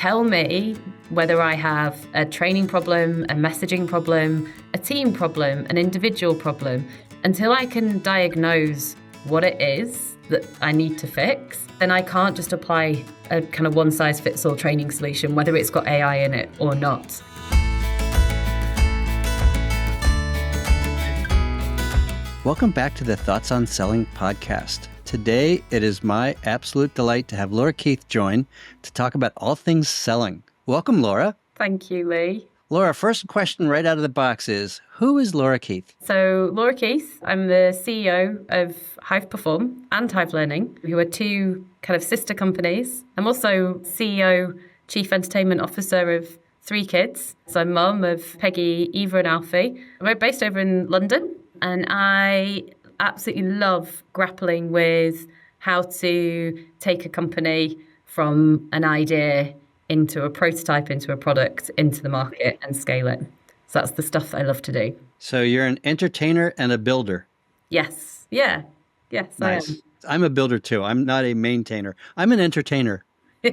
tell me whether I have a training problem, a messaging problem, a team problem, an individual problem. Until I can diagnose what it is that I need to fix, then I can't just apply a kind of one-size-fits-all training solution, whether it's got AI in it or not. Welcome back to the Thoughts on Selling podcast. Today, it is my absolute delight to have Laura Keith join to talk about all things selling. Welcome, Laura. Thank you, Lee. Laura, first question right out of the box is, who is Laura Keith? So Laura Keith, I'm the CEO of Hive Perform and Hive Learning, who are two kind of sister companies. I'm also CEO, Chief Entertainment Officer of 3 kids. So I'm mum of Peggy, Eva and Alfie. We're based over in London, and I absolutely love grappling with how to take a company from an idea into a prototype, into a product, into the market and scale it. So that's the stuff I love to do. So you're an entertainer and a builder. Yes. Yeah. Yes, Nice. I am. I'm a builder too. I'm not a maintainer. I'm an entertainer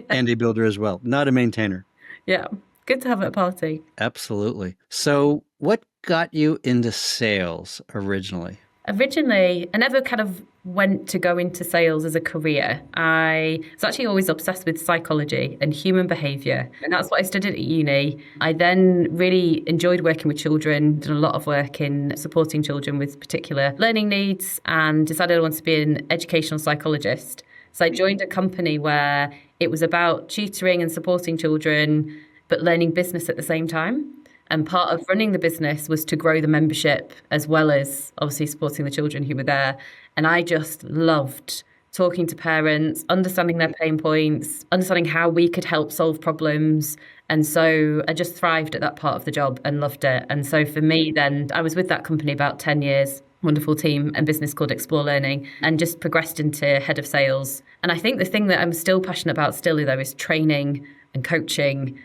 and a builder as well, not a maintainer. Yeah. Good to have at a party. Absolutely. So what got you into sales originally? Originally, I never kind of went to go into sales as a career. I was actually always obsessed with psychology and human behavior. And that's what I studied at uni. I then really enjoyed working with children, did a lot of work in supporting children with particular learning needs, and decided I wanted to be an educational psychologist. So I joined a company where it was about tutoring and supporting children, but learning business at the same time. And part of running the business was to grow the membership as well as obviously supporting the children who were there. And I just loved talking to parents, understanding their pain points, understanding how we could help solve problems. And so I just thrived at that part of the job and loved it. And so for me then, I was with that company about 10 years, wonderful team and business called Explore Learning, and just progressed into head of sales. And I think the thing that I'm still passionate about though is training and coaching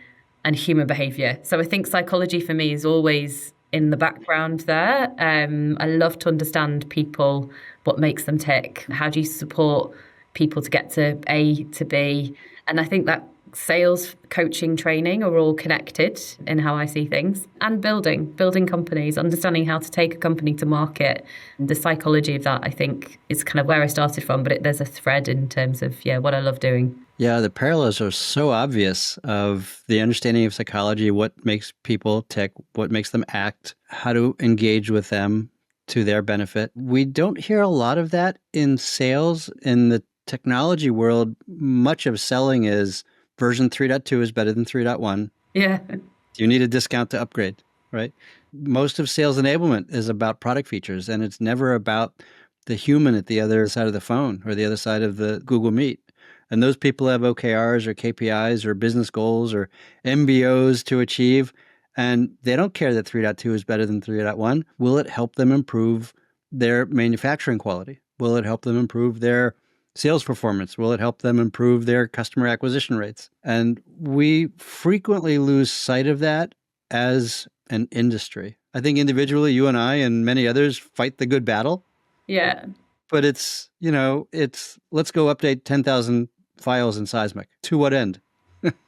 and human behavior. So I think psychology for me is always in the background there. I love to understand people, what makes them tick. How do you support people to get to A to B? And I think that sales, coaching, training are all connected in how I see things. And building companies, understanding how to take a company to market. The psychology of that, I think, is kind of where I started from, but there's a thread in terms of, what I love doing. Yeah, the parallels are so obvious of the understanding of psychology, what makes people tick, what makes them act, how to engage with them to their benefit. We don't hear a lot of that in sales. In the technology world, much of selling is version 3.2 is better than 3.1. Yeah. You need a discount to upgrade, right? Most of sales enablement is about product features, and it's never about the human at the other side of the phone or the other side of the Google Meet. And those people have OKRs or KPIs or business goals or MBOs to achieve, and they don't care that 3.2 is better than 3.1. Will it help them improve their manufacturing quality? Will it help them improve their sales performance? Will it help them improve their customer acquisition rates? And we frequently lose sight of that as an industry. I think individually, you and I and many others fight the good battle. Yeah. But it's let's go update 10,000 files in Seismic. To what end?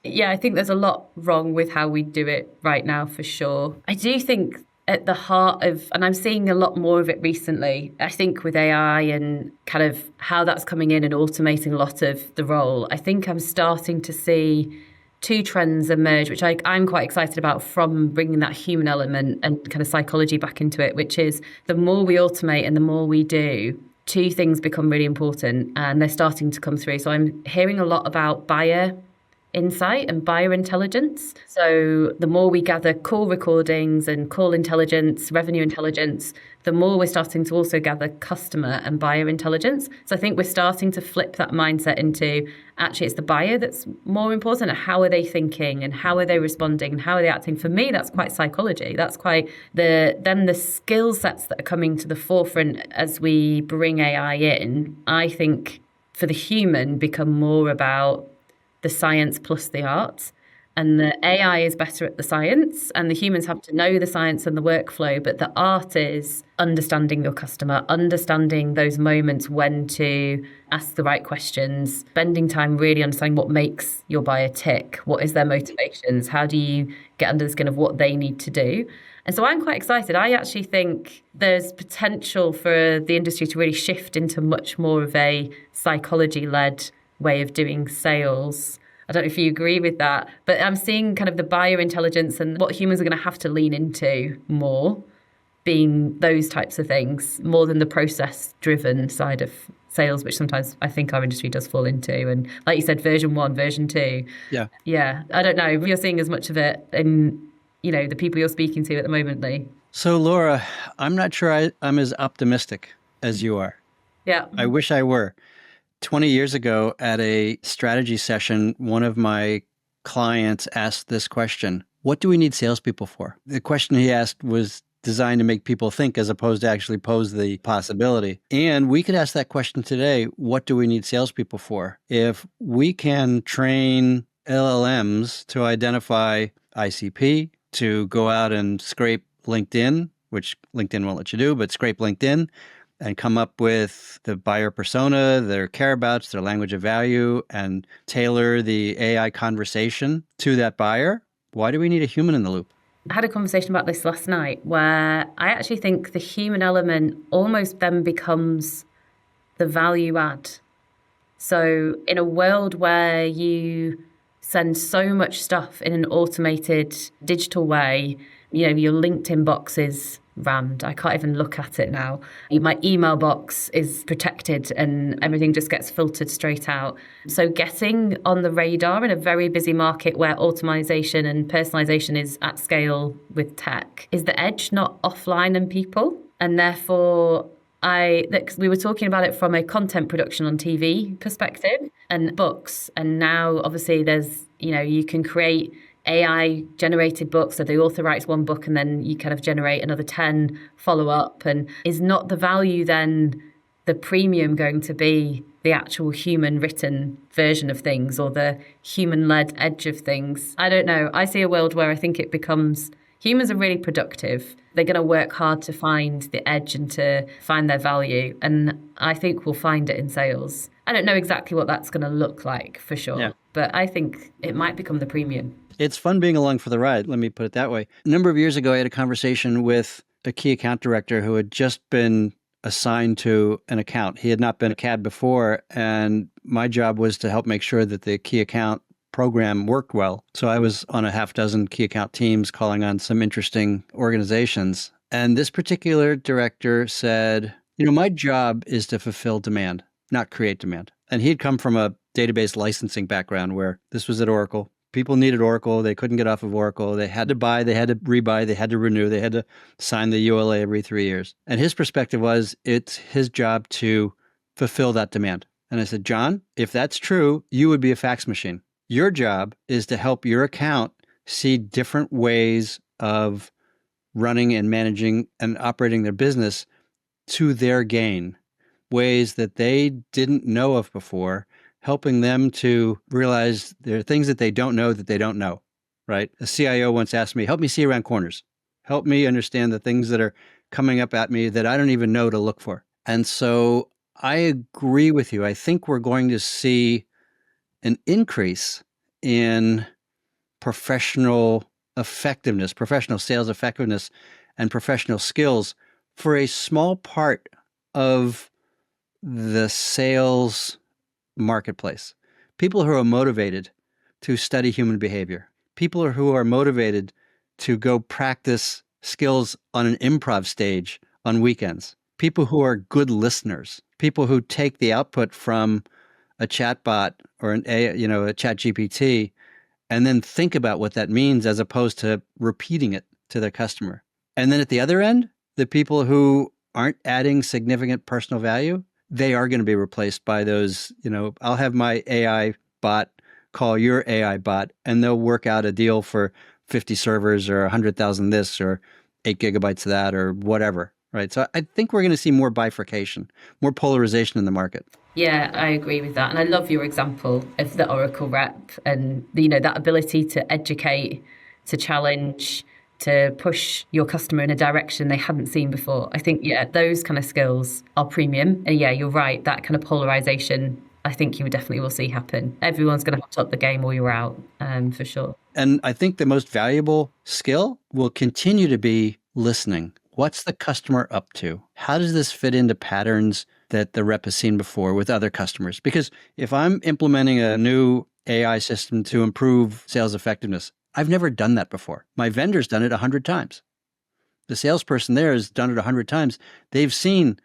Yeah, I think there's a lot wrong with how we do it right now, for sure. I do think at the heart of, and I'm seeing a lot more of it recently, I think with AI and kind of how that's coming in and automating a lot of the role, I think I'm starting to see 2 trends emerge, which I'm quite excited about, from bringing that human element and kind of psychology back into it, which is the more we automate and the more we do, 2 things become really important, and they're starting to come through. So I'm hearing a lot about buyer insight and buyer intelligence. So the more we gather call recordings and call intelligence, revenue intelligence, the more we're starting to also gather customer and buyer intelligence. So I think we're starting to flip that mindset into, actually, it's the buyer that's more important. How are they thinking and how are they responding and how are they acting? For me, that's quite psychology. That's quite the skill sets that are coming to the forefront as we bring AI in, I think, for the human, become more about the science plus the art. And the AI is better at the science, and the humans have to know the science and the workflow. But the art is understanding your customer, understanding those moments when to ask the right questions, spending time really understanding what makes your buyer tick, what is their motivations, how do you get under the skin of what they need to do. And so I'm quite excited. I actually think there's potential for the industry to really shift into much more of a psychology-led way of doing sales. I don't know if you agree with that, but I'm seeing kind of the buyer intelligence and what humans are going to have to lean into more being those types of things more than the process-driven side of sales, which sometimes I think our industry does fall into. And like you said, version 1, version 2. Yeah. Yeah. I don't know if you're seeing as much of it in, the people you're speaking to at the moment, Lee. So, Laura, I'm not sure I'm as optimistic as you are. Yeah. I wish I were. 20 years ago at a strategy session, one of my clients asked this question: what do we need salespeople for? The question he asked was designed to make people think as opposed to actually pose the possibility. And we could ask that question today: what do we need salespeople for? If we can train LLMs to identify ICP, to go out and scrape LinkedIn, which LinkedIn won't let you do, but scrape LinkedIn, and come up with the buyer persona, their care-abouts, their language of value, and tailor the AI conversation to that buyer, why do we need a human in the loop? I had a conversation about this last night where I actually think the human element almost then becomes the value add. So in a world where you send so much stuff in an automated digital way, your LinkedIn box is rammed. I can't even look at it now. My email box is protected and everything just gets filtered straight out. So getting on the radar in a very busy market where automation and personalization is at scale with tech, is the edge not offline and people? And therefore, we were talking about it from a content production on TV perspective and books. And now obviously there's, you can create AI generated books. So the author writes one book and then you kind of generate another 10 follow up. And is not the value then the premium going to be the actual human written version of things or the human led edge of things? I don't know. I see a world where I think it becomes humans are really productive. They're going to work hard to find the edge and to find their value. And I think we'll find it in sales. I don't know exactly what that's going to look like for sure, but I think it might become the premium. It's fun being along for the ride, let me put it that way. A number of years ago, I had a conversation with a key account director who had just been assigned to an account. He had not been a CAD before, and my job was to help make sure that the key account program worked well. So I was on a half dozen key account teams calling on some interesting organizations. And this particular director said, my job is to fulfill demand, not create demand. And he'd come from a database licensing background where this was at Oracle. People needed Oracle. They couldn't get off of Oracle. They had to buy, they had to rebuy, they had to renew, they had to sign the ULA every 3 years. And his perspective was it's his job to fulfill that demand. And I said, John, if that's true, you would be a fax machine. Your job is to help your account see different ways of running and managing and operating their business to their gain, ways that they didn't know of before, helping them to realize there are things that they don't know, right? A CIO once asked me, help me see around corners. Help me understand the things that are coming up at me that I don't even know to look for. And so I agree with you. I think we're going to see an increase in professional effectiveness, professional sales effectiveness, and professional skills for a small part of the sales marketplace. People who are motivated to study human behavior, people who are motivated to go practice skills on an improv stage on weekends, people who are good listeners, people who take the output from a chatbot or a chat GPT and then think about what that means as opposed to repeating it to their customer. And then at the other end, the people who aren't adding significant personal value, they are going to be replaced by those, I'll have my AI bot call your AI bot and they'll work out a deal for 50 servers or 100,000 this or 8 gigabytes of that or whatever, right? So I think we're going to see more bifurcation, more polarization in the market. Yeah, I agree with that. And I love your example of the Oracle rep and, that ability to educate, to challenge, to push your customer in a direction they hadn't seen before. I think, yeah, those kind of skills are premium. And yeah, you're right. That kind of polarization, I think you definitely will see happen. Everyone's going to have to up the game or you're out, for sure. And I think the most valuable skill will continue to be listening. What's the customer up to? How does this fit into patterns that the rep has seen before with other customers? Because if I'm implementing a new AI system to improve sales effectiveness, I've never done that before. My vendor's done it 100 times. The salesperson there has done it 100 times. They've seen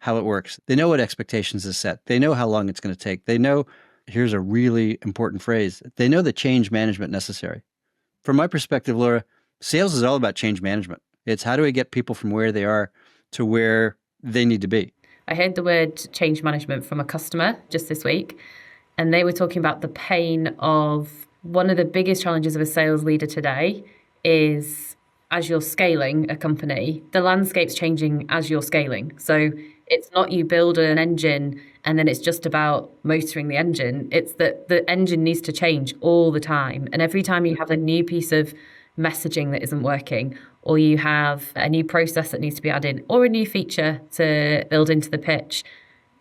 how it works. They know what expectations is set. They know how long it's going to take. They know, here's a really important phrase, they know the change management necessary. From my perspective, Laura, sales is all about change management. It's how do we get people from where they are to where they need to be. I heard the word change management from a customer just this week, and they were talking about the pain of one of the biggest challenges of a sales leader today is as you're scaling a company, the landscape's changing as you're scaling. So it's not you build an engine and then it's just about motoring the engine. It's that the engine needs to change all the time. And every time you have a new piece of messaging that isn't working, or you have a new process that needs to be added, or a new feature to build into the pitch,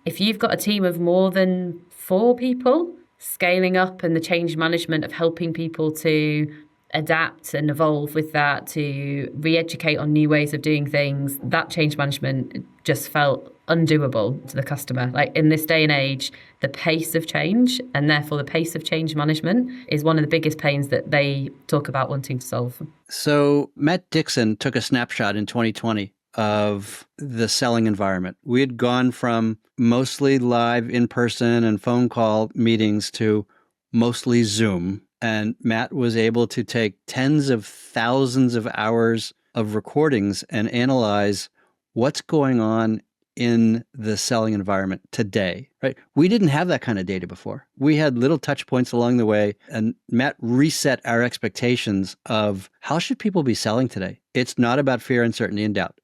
if you've got a team of more than 4 people, scaling up and the change management of helping people to adapt and evolve with that, to re-educate on new ways of doing things, that change management just felt undoable to the customer. Like in this day and age, the pace of change and therefore the pace of change management is one of the biggest pains that they talk about wanting to solve. So Matt Dixon took a snapshot in 2020 of the selling environment. We had gone from mostly live in-person and phone call meetings to mostly Zoom. And Matt was able to take tens of thousands of hours of recordings and analyze what's going on in the selling environment today, right? We didn't have that kind of data before. We had little touch points along the way, and Matt reset our expectations of how should people be selling today. It's not about fear, uncertainty, and doubt.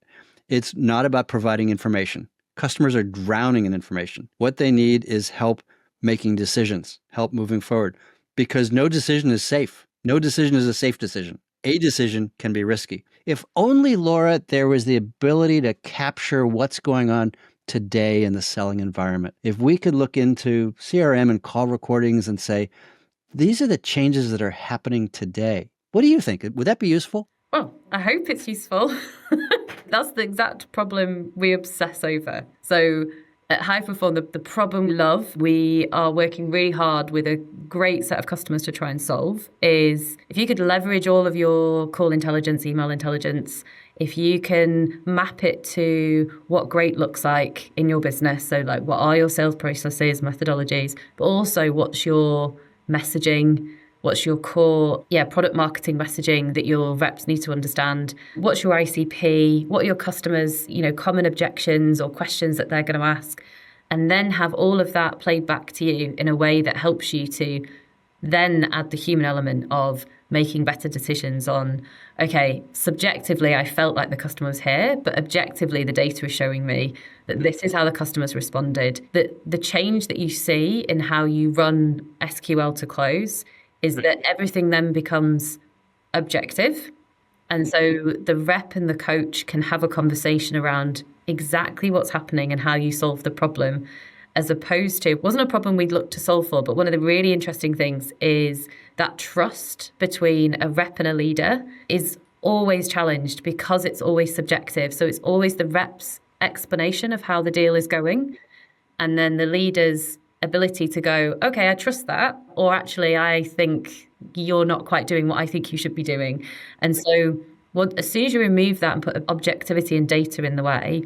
It's not about providing information. Customers are drowning in information. What they need is help making decisions, help moving forward, because no decision is safe. No decision is a safe decision. A decision can be risky. If only, Laura, there was the ability to capture what's going on today in the selling environment. If we could look into CRM and call recordings and say, these are the changes that are happening today. What do you think? Would that be useful? Well, I hope it's useful. That's the exact problem we obsess over. So at Hive Perform, the problem we love, we are working really hard with a great set of customers to try and solve, is if you could leverage all of your call intelligence, email intelligence, if you can map it to what great looks like in your business. So like what are your sales processes, methodologies, but also what's your messaging, what's your core product marketing messaging that your reps need to understand? What's your ICP? What are your customers, common objections or questions that they're going to ask? And then have all of that played back to you in a way that helps you to then add the human element of making better decisions on, okay, subjectively, I felt like the customer was here, but objectively, the data is showing me that this is how the customers responded. That the change that you see in how you run SQL to close is that everything then becomes objective. And so the rep and the coach can have a conversation around exactly what's happening and how you solve the problem, as opposed to, it wasn't a problem we'd looked to solve for, but one of the really interesting things is that trust between a rep and a leader is always challenged because it's always subjective. So it's always the rep's explanation of how the deal is going, and then the leader's ability to go, okay, I trust that, or actually I think you're not quite doing what I think you should be doing. And so as soon as you remove that and put objectivity and data in the way,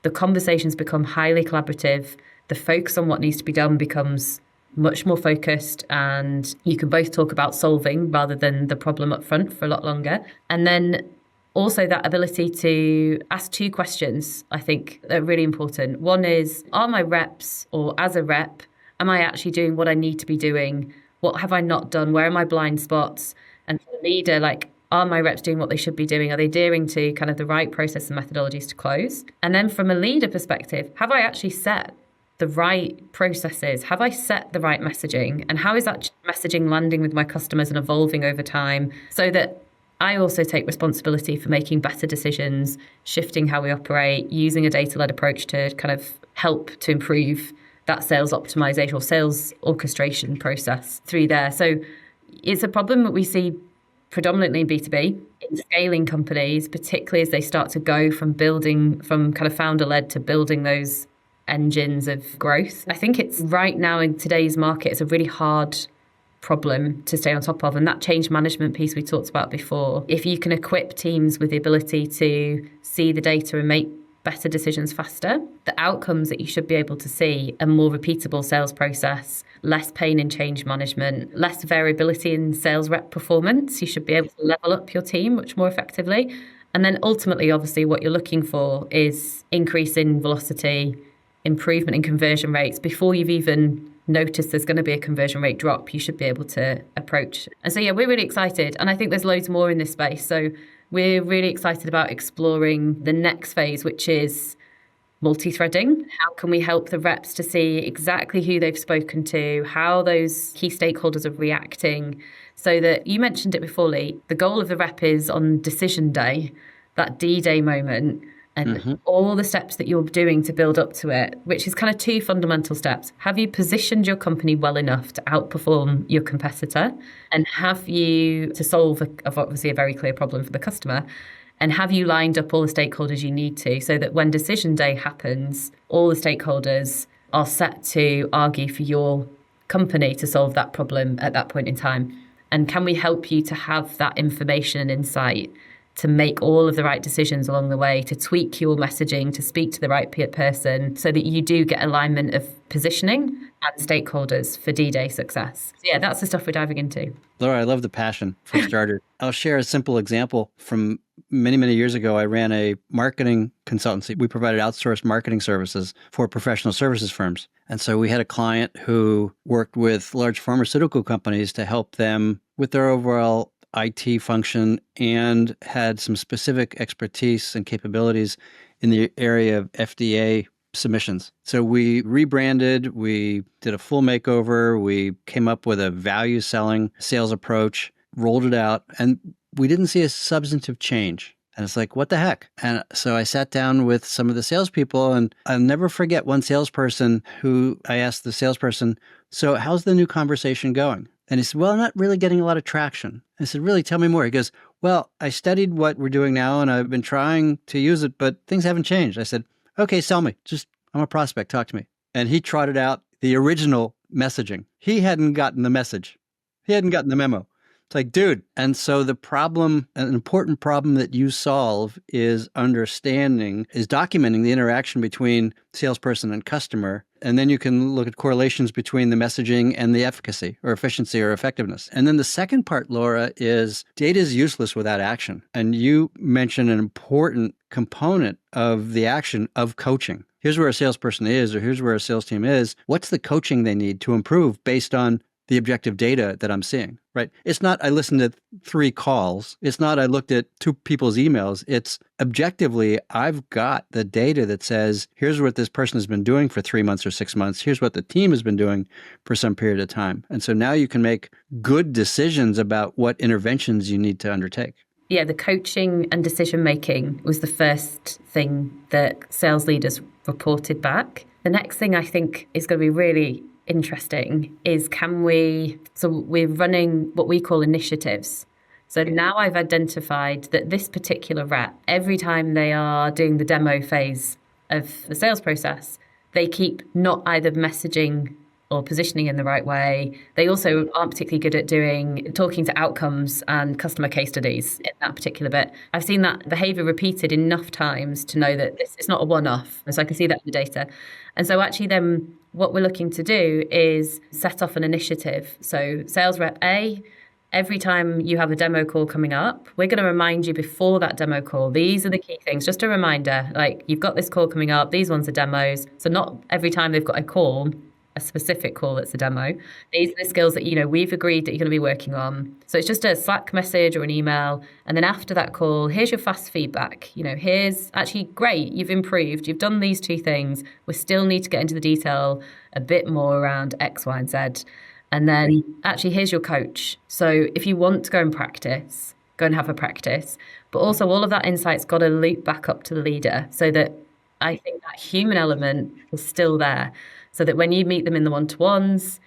the conversations become highly collaborative. The focus on what needs to be done becomes much more focused, and you can both talk about solving rather than the problem up front for a lot longer. And then also that ability to ask 2 questions, I think, are really important. One is, are my reps, or as a rep, am I actually doing what I need to be doing? What have I not done? Where are my blind spots? And for the leader, like, are my reps doing what they should be doing? Are they adhering to kind of the right process and methodologies to close? And then from a leader perspective, have I actually set the the right processes? Have I set the right messaging? And how is that messaging landing with my customers and evolving over time so that I also take responsibility for making better decisions, shifting how we operate, using a data-led approach to kind of help to improve that sales optimization or sales orchestration process through there. So it's a problem that we see predominantly in B2B, in scaling companies, particularly as they start to go from building, from kind of founder-led to building those engines of growth. I think it's right now in today's market, it's a really hard problem to stay on top of. And that change management piece we talked about before, if you can equip teams with the ability to see the data and make better decisions faster, the outcomes that you should be able to see a more repeatable sales process, less pain in change management, less variability in sales rep performance. You should be able to level up your team much more effectively. And then ultimately, obviously, what you're looking for is increase in velocity, improvement in conversion rates. Before you've even noticed there's going to be a conversion rate drop, you should be able to approach. And so, yeah, we're really excited. And I think there's loads more in this space. So we're really excited about exploring the next phase, which is multi-threading. How can we help the reps to see exactly who they've spoken to, how those key stakeholders are reacting, so that you mentioned it before, Lee, the goal of the rep is on decision day, that D-Day moment, and all the steps that you're doing to build up to it, which is kind of two fundamental steps. Have you positioned your company well enough to outperform your competitor? And have you, to solve obviously a very clear problem for the customer, and have you lined up all the stakeholders you need to, so that when decision day happens, all the stakeholders are set to argue for your company to solve that problem at that point in time? And can we help you to have that information and insight to make all of the right decisions along the way, to tweak your messaging, to speak to the right person, so that you do get alignment of positioning and stakeholders for D-Day success? So yeah, that's the stuff we're diving into. Laura, I love the passion for starters. I'll share a simple example from many, many years ago. I ran a marketing consultancy. We provided outsourced marketing services for professional services firms. And so we had a client who worked with large pharmaceutical companies to help them with their overall IT function and had some specific expertise and capabilities in the area of FDA submissions. So we rebranded, we did a full makeover, we came up with a value selling sales approach, rolled it out, and we didn't see a substantive change. And it's like, what the heck? And so I sat down with some of the salespeople, and I'll never forget one salesperson who I asked the salesperson, so how's the new conversation going? And he said, well, I'm not really getting a lot of traction. I said, really? Tell me more. He goes, well, I studied what we're doing now and I've been trying to use it, but things haven't changed. I said, okay, sell me. I'm a prospect. Talk to me. And he trotted out the original messaging. He hadn't gotten the message. He hadn't gotten the memo. It's like, dude. And so the problem, an important problem that you solve is documenting the interaction between salesperson and customer. And then you can look at correlations between the messaging and the efficacy or efficiency or effectiveness. And then the second part, Laura, is data is useless without action. And you mentioned an important component of the action of coaching. Here's where a salesperson is, or here's where a sales team is. What's the coaching they need to improve based on the objective data that I'm seeing, right? It's not I listened to 3 calls. It's not I looked at 2 people's emails. It's objectively, I've got the data that says, here's what this person has been doing for 3 months or 6 months. Here's what the team has been doing for some period of time. And so now you can make good decisions about what interventions you need to undertake. Yeah, the coaching and decision-making was the first thing that sales leaders reported back. The next thing I think is going to be really interesting is so we're running what we call initiatives. So now I've identified that this particular rep, every time they are doing the demo phase of the sales process, they keep not either messaging or positioning in the right way. They also aren't particularly good at talking to outcomes and customer case studies in that particular bit. I've seen that behavior repeated enough times to know that this is not a one-off. And so I can see that in the data. And so actually then what we're looking to do is set off an initiative. So sales rep A, every time you have a demo call coming up, we're going to remind you before that demo call, these are the key things. Just a reminder, like you've got this call coming up, these ones are demos. So not every time they've got a call, a specific call that's a demo. These are the skills that, we've agreed that you're going to be working on. So it's just a Slack message or an email. And then after that call, here's your fast feedback. Here's actually great. You've improved. You've done these two things. We still need to get into the detail a bit more around X, Y, and Z. And then actually, here's your coach. So if you want to go and practice, go and have a practice. But also all of that insight's got to loop back up to the leader so that I think that human element is still there. So that when you meet them in the one-to-ones,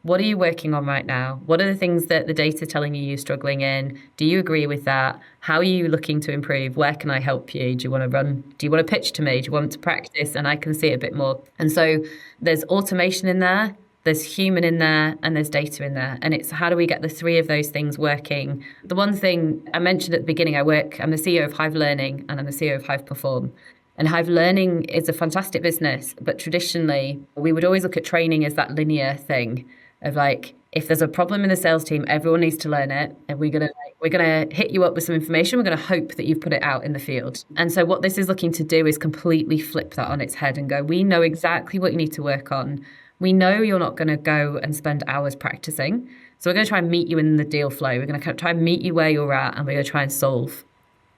what are you working on right now? What are the things that the data is telling you you're struggling in? Do you agree with that? How are you looking to improve? Where can I help you? Do you want to run? Do you want to pitch to me? Do you want to practice? And I can see it a bit more. And so there's automation in there. There's human in there and there's data in there. And it's how do we get the three of those things working? The one thing I mentioned at the beginning, I'm the CEO of Hive Learning and I'm the CEO of Hive Perform. And Hive Learning is a fantastic business, but traditionally we would always look at training as that linear thing of like, if there's a problem in the sales team, everyone needs to learn it. And we're gonna hit you up with some information. We're gonna hope that you've put it out in the field. And so what this is looking to do is completely flip that on its head and go, we know exactly what you need to work on. We know you're not going to go and spend hours practicing. So we're going to try and meet you in the deal flow. We're going to try and meet you where you're at and we're going to try and solve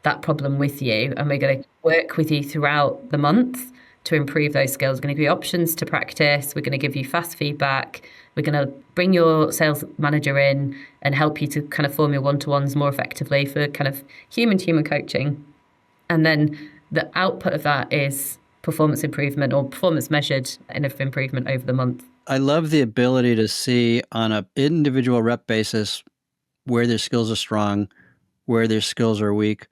that problem with you. And we're going to work with you throughout the month to improve those skills. We're going to give you options to practice. We're going to give you fast feedback. We're going to bring your sales manager in and help you to kind of form your one-to-ones more effectively for kind of human-to-human coaching. And then the output of that is performance improvement or performance measured improvement over the month. I love the ability to see on an individual rep basis where their skills are strong, where their skills are weak,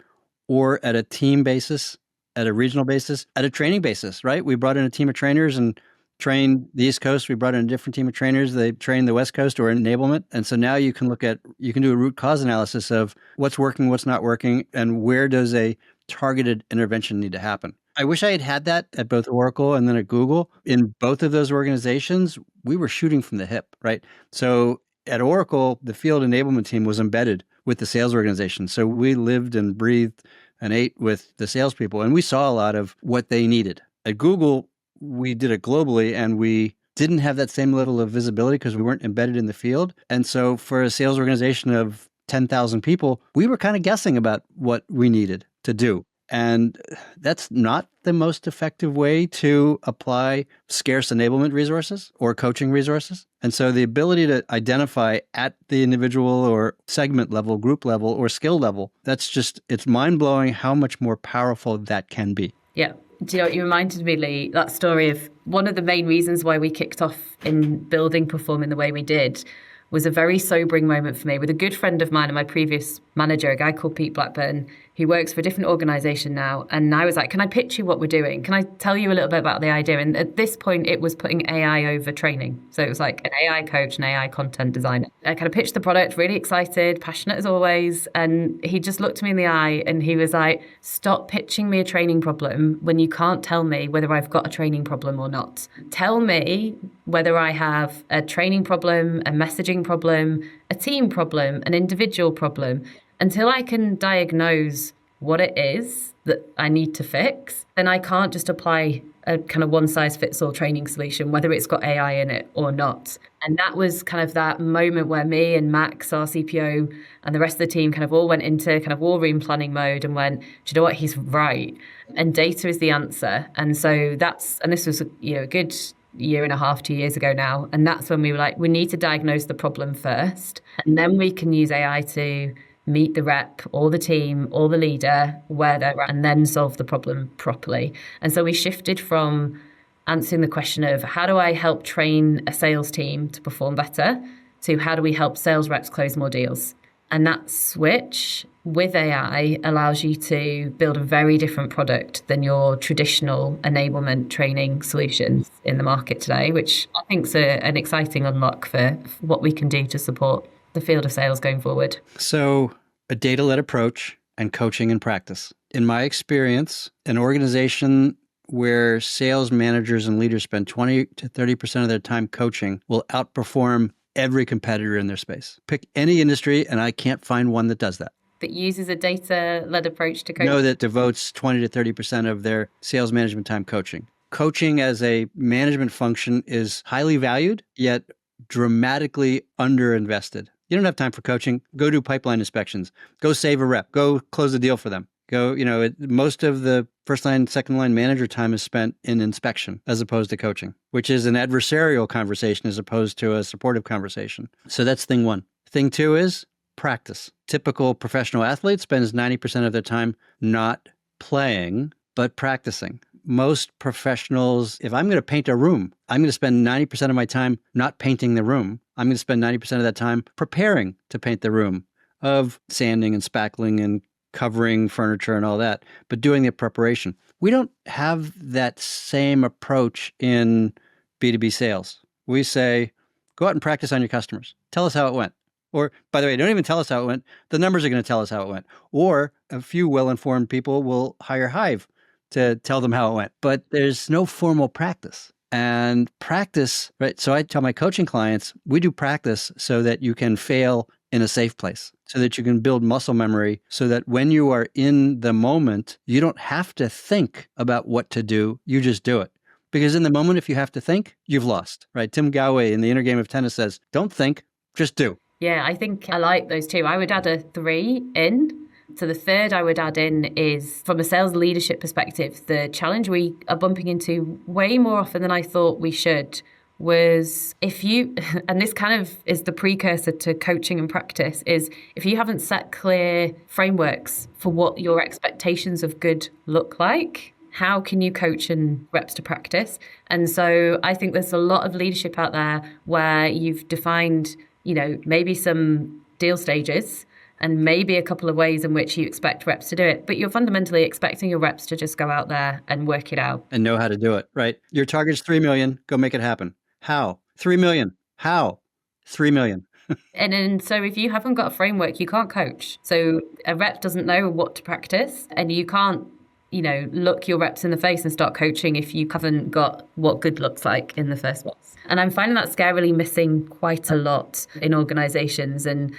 or at a team basis, at a regional basis, at a training basis, right? We brought in a team of trainers and trained the East Coast. We brought in a different team of trainers. They trained the West Coast or enablement. And so now you can do a root cause analysis of what's working, what's not working, and where does a targeted intervention need to happen. I wish I had that at both Oracle and then at Google. In both of those organizations, we were shooting from the hip, right? So at Oracle, the field enablement team was embedded with the sales organization. So we lived and breathed and ate with the salespeople, and we saw a lot of what they needed. At Google, we did it globally, and we didn't have that same level of visibility because we weren't embedded in the field. And so for a sales organization of 10,000 people, we were kind of guessing about what we needed to do. And that's not the most effective way to apply scarce enablement resources or coaching resources. And so the ability to identify at the individual or segment level, group level, or skill level, it's mind-blowing how much more powerful that can be. Yeah. Do you know what you reminded me, Lee? That story of one of the main reasons why we kicked off in building Perform in the way we did was a very sobering moment for me with a good friend of mine and my previous manager, a guy called Pete Blackburn, who works for a different organization now. And I was like, can I pitch you what we're doing? Can I tell you a little bit about the idea? And at this point, it was putting AI over training. So it was like an AI coach, an AI content designer. I kind of pitched the product, really excited, passionate as always. And he just looked me in the eye and he was like, stop pitching me a training problem when you can't tell me whether I've got a training problem or not. Tell me whether I have a training problem, a messaging problem, a team problem, an individual problem. Until I can diagnose what it is that I need to fix, then I can't just apply a kind of one-size-fits-all training solution, whether it's got AI in it or not. And that was kind of that moment where me and Max, our CPO, and the rest of the team kind of all went into kind of war room planning mode and went, do you know what, he's right. And data is the answer. And so this was a good year and a half, 2 years ago now. And that's when we were like, we need to diagnose the problem first. And then we can use AI to meet the rep or the team or the leader where they're at and then solve the problem properly. And so we shifted from answering the question of how do I help train a sales team to perform better to how do we help sales reps close more deals. And that switch with AI allows you to build a very different product than your traditional enablement training solutions in the market today, which I think is an exciting unlock for what we can do to support the field of sales going forward. So a data-led approach and coaching and practice. In my experience, an organization where sales managers and leaders spend 20 to 30% of their time coaching will outperform every competitor in their space. Pick any industry, and I can't find one that does that. That uses a data-led approach to coaching? No, that devotes 20 to 30% of their sales management time coaching. coaching as a management function is highly valued, yet dramatically underinvested. You don't have time for coaching. Go do pipeline inspections. Go save a rep. Go close a deal for them. Go, most of the first line, second line manager time is spent in inspection as opposed to coaching, which is an adversarial conversation as opposed to a supportive conversation. So that's thing one. Thing two is practice. Typical professional athlete spends 90% of their time not playing, but practicing. Most professionals, if I'm going to paint a room, I'm going to spend 90% of my time not painting the room. I'm going to spend 90% of that time preparing to paint the room, of sanding and spackling and covering furniture and all that, but doing the preparation. We don't have that same approach in B2B sales. We say, go out and practice on your customers. Tell us how it went. Or, by the way, don't even tell us how it went. The numbers are going to tell us how it went. Or a few well-informed people will hire Hive to tell them how it went. But there's no formal practice. And practice, right? So I tell my coaching clients, we do practice so that you can fail in a safe place, so that you can build muscle memory, so that when you are in the moment, you don't have to think about what to do. You just do it. Because in the moment, if you have to think, you've lost, right? Tim Goway in The Inner Game of Tennis says, don't think, just do. Yeah, I think I like those two. I would add a 3 in. So the third I would add in is, from a sales leadership perspective, the challenge we are bumping into way more often than I thought we should was if you, and this kind of is the precursor to coaching and practice, is if you haven't set clear frameworks for what your expectations of good look like, how can you coach and reps to practice? And so I think there's a lot of leadership out there where you've defined, maybe some deal stages and maybe a couple of ways in which you expect reps to do it. But you're fundamentally expecting your reps to just go out there and work it out. And know how to do it, right? Your target's 3 million, go make it happen. How? 3 million. How? 3 million. And so if you haven't got a framework, you can't coach. So a rep doesn't know what to practice, and you can't, look your reps in the face and start coaching if you haven't got what good looks like in the first place. And I'm finding that scarily missing quite a lot in organizations. And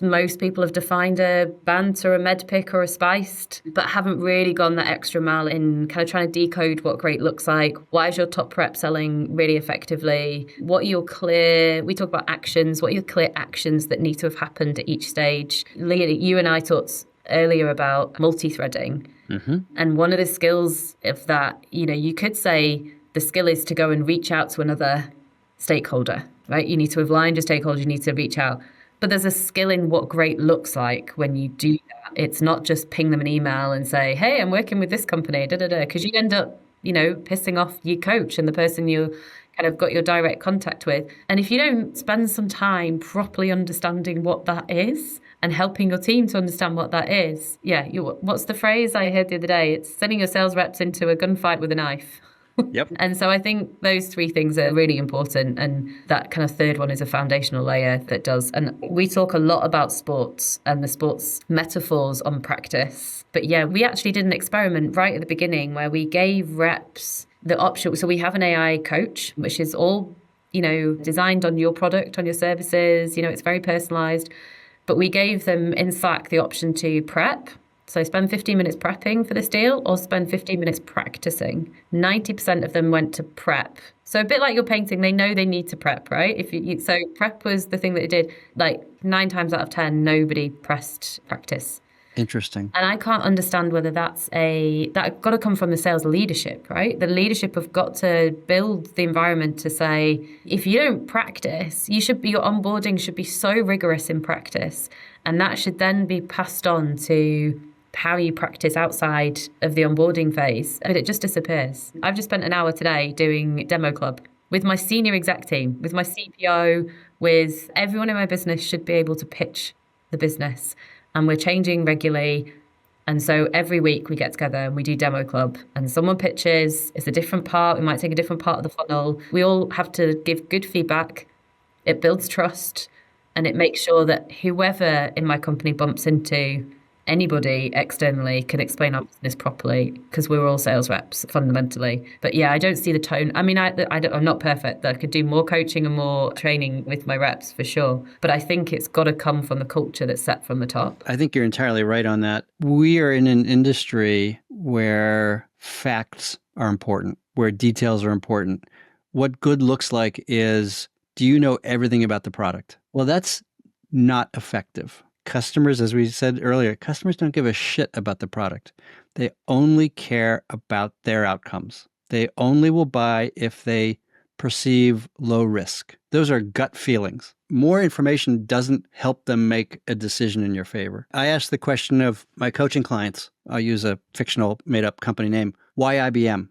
most people have defined a BANT or a MEDPIC or a SPICED, but haven't really gone that extra mile in kind of trying to decode what great looks like. Why is your top rep selling really effectively? What are your clear, we talk about actions, what are your clear actions that need to have happened at each stage? Leah, you and I talked earlier about multi-threading. Mm-hmm. And one of the skills of that, you could say the skill is to go and reach out to another stakeholder, right? You need to have aligned your stakeholders, you need to reach out. But there's a skill in what great looks like when you do that. It's not just ping them an email and say, hey, I'm working with this company, because you end up, pissing off your coach and the person you kind of got your direct contact with. And if you don't spend some time properly understanding what that is and helping your team to understand what that is, what's the phrase I heard the other day? It's sending your sales reps into a gunfight with a knife. Yep. And so I think those 3 things are really important. And that kind of third one is a foundational layer that does. And we talk a lot about sports and the sports metaphors on practice. But we actually did an experiment right at the beginning where we gave reps the option. So we have an AI coach, which is all, designed on your product, on your services. It's very personalized. But we gave them in Slack the option to prep. So spend 15 minutes prepping for this deal or spend 15 minutes practicing. 90% of them went to prep. So a bit like your painting, they know they need to prep, right? So prep was the thing that it did. Like 9 times out of 10, nobody pressed practice. Interesting. And I can't understand whether that's got to come from the sales leadership, right? The leadership have got to build the environment to say, if you don't practice, your onboarding should be so rigorous in practice. And that should then be passed on to how you practice outside of the onboarding phase, but it just disappears. I've just spent an hour today doing demo club with my senior exec team, with my CPO, with everyone in my business should be able to pitch the business. And we're changing regularly. And so every week we get together and we do demo club and someone pitches, it's a different part. We might take a different part of the funnel. We all have to give good feedback. It builds trust and it makes sure that whoever in my company bumps into anybody externally can explain our business properly because we're all sales reps fundamentally. But I don't see the tone. I mean, I'm not perfect. I could do more coaching and more training with my reps for sure. But I think it's got to come from the culture that's set from the top. I think you're entirely right on that. We are in an industry where facts are important. where details are important. What good looks like is, do you know everything about the product? Well, that's not effective. Customers, as we said earlier, customers don't give a shit about the product. They only care about their outcomes. They only will buy if they perceive low risk. Those are gut feelings. More information doesn't help them make a decision in your favor. I ask the question of my coaching clients, I'll use a fictional made up company name, why IBM?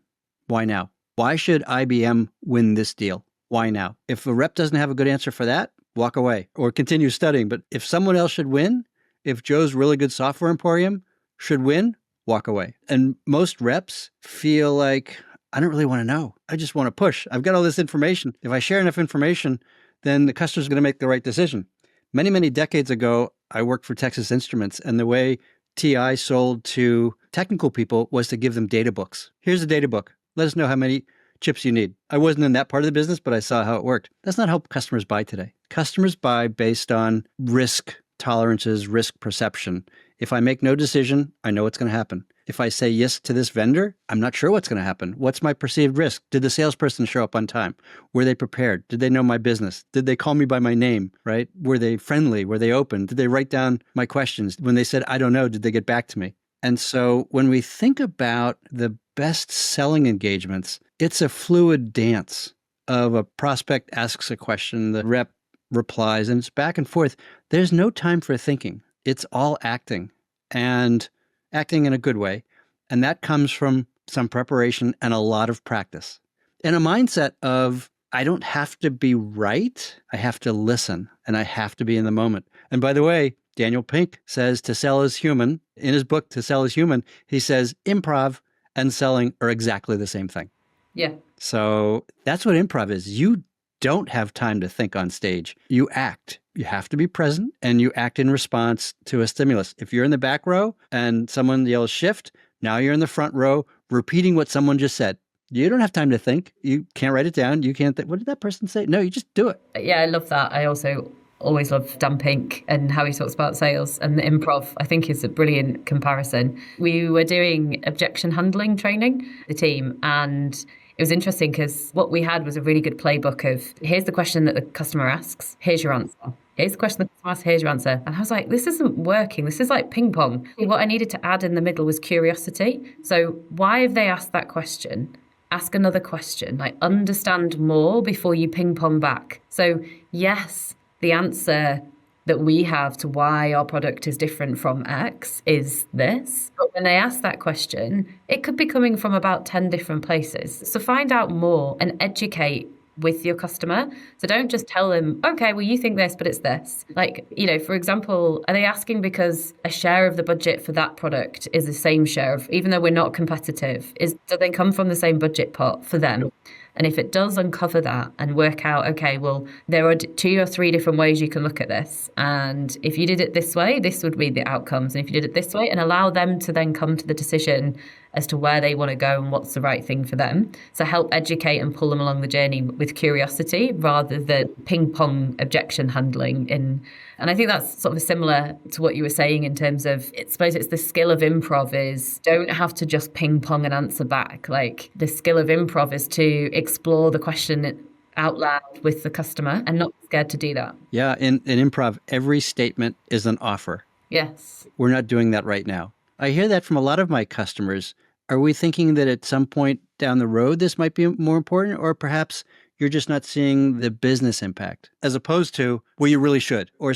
Why now? Why should IBM win this deal? Why now? If a rep doesn't have a good answer for that, walk away or continue studying. But if someone else should win, if Joe's really good software emporium should win, walk away. And most reps feel like, I don't really want to know. I just want to push. I've got all this information. If I share enough information, then the customer's going to make the right decision. Many, many decades ago, I worked for Texas Instruments, and the way TI sold to technical people was to give them data books. Here's a data book. Let us know how many chips you need. I wasn't in that part of the business, but I saw how it worked. That's not how customers buy today. Customers buy based on risk tolerances, risk perception. If I make no decision, I know what's going to happen. If I say yes to this vendor, I'm not sure what's going to happen. What's my perceived risk? Did the salesperson show up on time? Were they prepared? Did they know my business? Did they call me by my name, right? Were they friendly? Were they open? Did they write down my questions? When they said, I don't know, did they get back to me? And so when we think about the best selling engagements, it's a fluid dance of a prospect asks a question, the rep replies, and it's back and forth. There's no time for thinking. It's all acting, and acting in a good way. And that comes from some preparation and a lot of practice. And a mindset of, I don't have to be right. I have to listen, and I have to be in the moment. And by the way, Daniel Pink says to sell is human. In his book, To Sell is Human, he says improv and selling are exactly the same thing. Yeah. So that's what improv is. You don't have time to think on stage. You act. You have to be present, and you act in response to a stimulus. If you're in the back row and someone yells shift, now you're in the front row repeating what someone just said. You don't have time to think. You can't write it down. You can't think, what did that person say? No, you just do it. Yeah, I love that. I also always love Dan Pink and how he talks about sales, and the improv, I think, is a brilliant comparison. We were doing objection handling training, the team, and it was interesting because what we had was a really good playbook of, here's the question that the customer asks, here's your answer. Here's the question the customer asks, here's your answer. And I was like, this isn't working. This is like ping pong. What I needed to add in the middle was curiosity. So why have they asked that question? Ask another question, like understand more before you ping pong back. So yes, the answer that we have to why our product is different from X is this. But when they ask that question, it could be coming from about 10 different places. So find out more and educate with your customer. So don't just tell them, okay, well, you think this, but it's this. Like, for example, are they asking because a share of the budget for that product is the same share of, even though we're not competitive, do they come from the same budget pot for them? And if it does uncover that and work out, okay, well, there are 2 or 3 different ways you can look at this. And if you did it this way, this would be the outcomes. And if you did it this way, and allow them to then come to the decision as to where they want to go and what's the right thing for them. So help educate and pull them along the journey with curiosity rather than ping pong objection handling. And I think that's sort of similar to what you were saying in terms of, I suppose it's the skill of improv is don't have to just ping pong and answer back. Like the skill of improv is to explore the question out loud with the customer and not be scared to do that. Yeah, in improv, every statement is an offer. Yes. We're not doing that right now. I hear that from a lot of my customers. Are we thinking that at some point down the road this might be more important, or perhaps you're just not seeing the business impact, as opposed to, well, you really should, or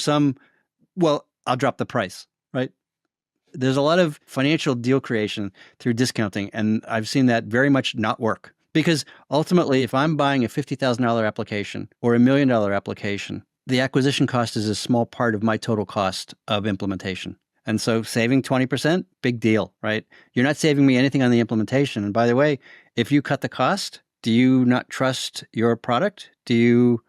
well, I'll drop the price, right? There's a lot of financial deal creation through discounting, and I've seen that very much not work. Because ultimately, if I'm buying a $50,000 application or $1 million application, the acquisition cost is a small part of my total cost of implementation. And so saving 20%, big deal, right? You're not saving me anything on the implementation. And by the way, if you cut the cost, do you not trust your product? Do you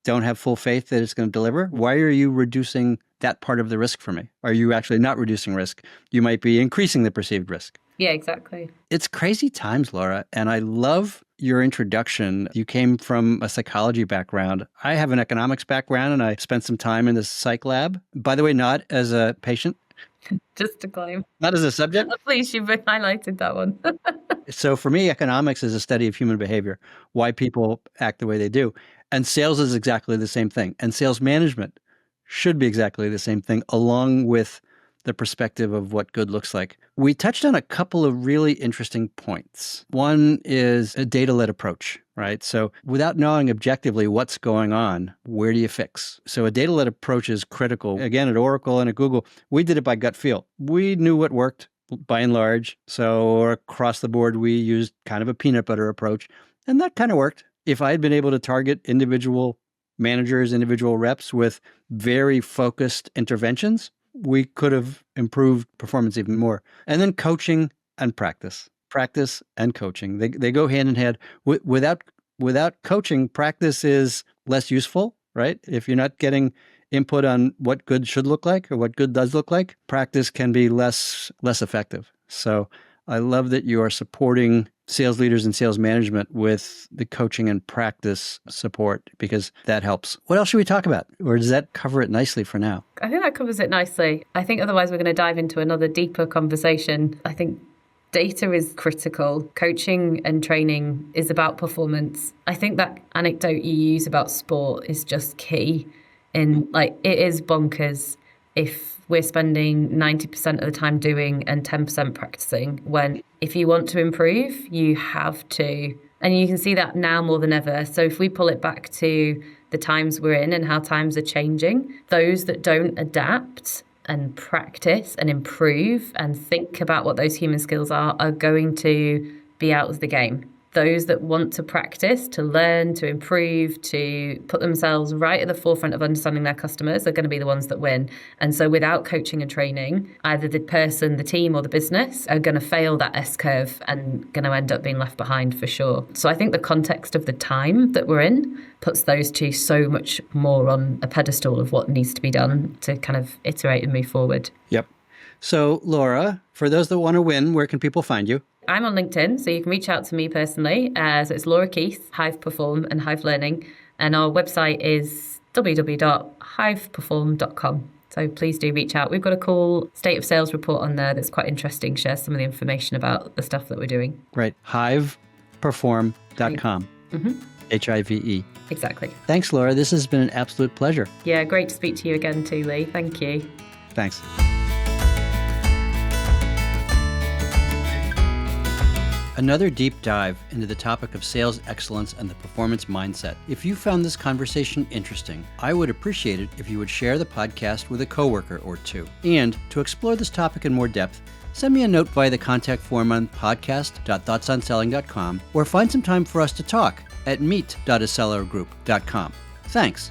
don't have full faith that it's going to deliver? Why are you reducing that part of the risk for me? Are you actually not reducing risk? You might be increasing the perceived risk. Yeah, exactly. It's crazy times, Laura. And I love your introduction. You came from a psychology background. I have an economics background, and I spent some time in the psych lab. By the way, not as a patient, Just to claim. Not as a subject. At least you've highlighted that one. So for me, economics is a study of human behavior, why people act the way they do. And sales is exactly the same thing. And sales management should be exactly the same thing, along with the perspective of what good looks like. We touched on a couple of really interesting points. One is a data-led approach, right? So without knowing objectively what's going on, where do you fix? So a data-led approach is critical. Again, at Oracle and at Google, we did it by gut feel. We knew what worked by and large. So across the board, we used kind of a peanut butter approach, and that kind of worked. If I had been able to target individual managers, individual reps with very focused interventions, we could have improved performance even more. And then coaching and practice and coaching. They go hand in hand. Without coaching, practice is less useful, right? If you're not getting input on what good should look like or what good does look like, practice can be less effective. So I love that you are supporting sales leaders and sales management with the coaching and practice support, because that helps. What else should we talk about? Or does that cover it nicely for now? I think that covers it nicely. I think otherwise we're going to dive into another deeper conversation. I think data is critical. Coaching and training is about performance. I think that anecdote you use about sport is just key. In it is bonkers if we're spending 90% of the time doing and 10% practicing, when if you want to improve, you have to. And you can see that now more than ever. So if we pull it back to the times we're in and how times are changing, those that don't adapt and practice and improve and think about what those human skills are going to be out of the game. Those that want to practice, to learn, to improve, to put themselves right at the forefront of understanding their customers are going to be the ones that win. And so without coaching and training, either the person, the team, or the business are going to fail that S-curve and going to end up being left behind for sure. So I think the context of the time that we're in puts those two so much more on a pedestal of what needs to be done to kind of iterate and move forward. Yep. So Laura, for those that want to win, where can people find you? I'm on LinkedIn, so you can reach out to me personally. So it's Laura Keith, Hive Perform and Hive Learning. And our website is www.hiveperform.com. So please do reach out. We've got a cool state of sales report on there that's quite interesting. Shares some of the information about the stuff that we're doing. Right. Hiveperform.com. Mm-hmm. Hive. Exactly. Thanks, Laura. This has been an absolute pleasure. Yeah, great to speak to you again too, Lee. Thank you. Thanks. Another deep dive into the topic of sales excellence and the performance mindset. If you found this conversation interesting, I would appreciate it if you would share the podcast with a coworker or two. And to explore this topic in more depth, send me a note via the contact form on podcast.thoughtsonselling.com or find some time for us to talk at meet.acellergroup.com. Thanks.